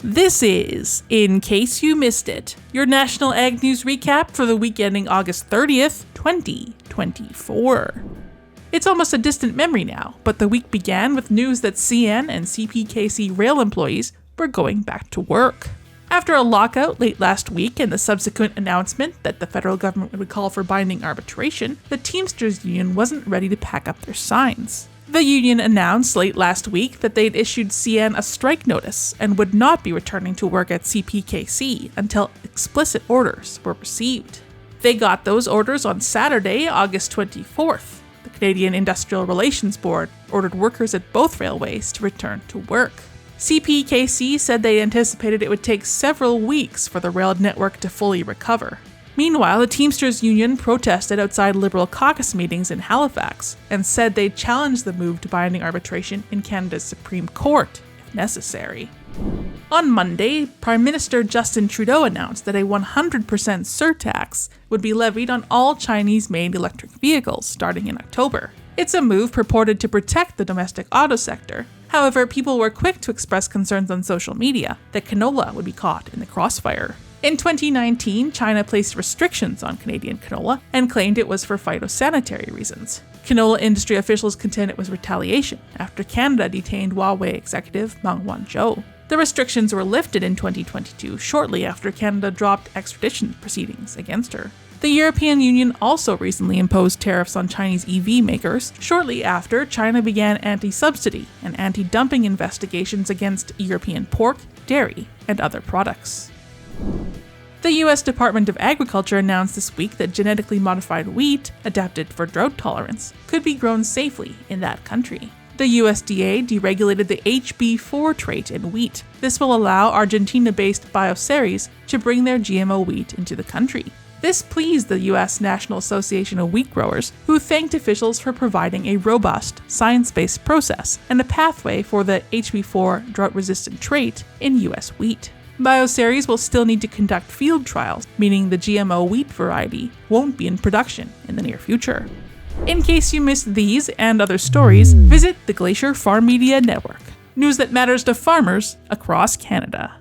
This is, in case you missed it, your National Ag News recap for the week ending August 30th, 2024. It's almost a distant memory now, but the week began with news that CN and CPKC rail employees were going back to work. After a lockout late last week and the subsequent announcement that the federal government would call for binding arbitration, the Teamsters Union wasn't ready to pack up their signs. The union announced late last week that they'd issued CN a strike notice and would not be returning to work at CPKC until explicit orders were received. They got those orders on Saturday, August 24th. The Canadian Industrial Relations Board ordered workers at both railways to return to work. CPKC said they anticipated it would take several weeks for the rail network to fully recover. Meanwhile, the Teamsters Union protested outside Liberal caucus meetings in Halifax and said they'd challenge the move to binding arbitration in Canada's Supreme Court, if necessary. On Monday, Prime Minister Justin Trudeau announced that a 100% surtax would be levied on all Chinese-made electric vehicles starting in October. It's a move purported to protect the domestic auto sector. However, people were quick to express concerns on social media that canola would be caught in the crossfire. In 2019, China placed restrictions on Canadian canola and claimed it was for phytosanitary reasons. Canola industry officials contend it was retaliation after Canada detained Huawei executive Meng Wanzhou. The restrictions were lifted in 2022, shortly after Canada dropped extradition proceedings against her. The European Union also recently imposed tariffs on Chinese EV makers, shortly after China began anti-subsidy and anti-dumping investigations against European pork, dairy, and other products. The U.S. Department of Agriculture announced this week that genetically modified wheat, adapted for drought tolerance, could be grown safely in that country. The USDA deregulated the HB4 trait in wheat. This will allow Argentina-based Bioceres to bring their GMO wheat into the country. This pleased the U.S. National Association of Wheat Growers, who thanked officials for providing a robust, science-based process and a pathway for the HB4 drought-resistant trait in U.S. wheat. Bioceres will still need to conduct field trials, meaning the GMO wheat variety won't be in production in the near future. In case you missed these and other stories, visit the Glacier Farm Media Network. News that matters to farmers across Canada.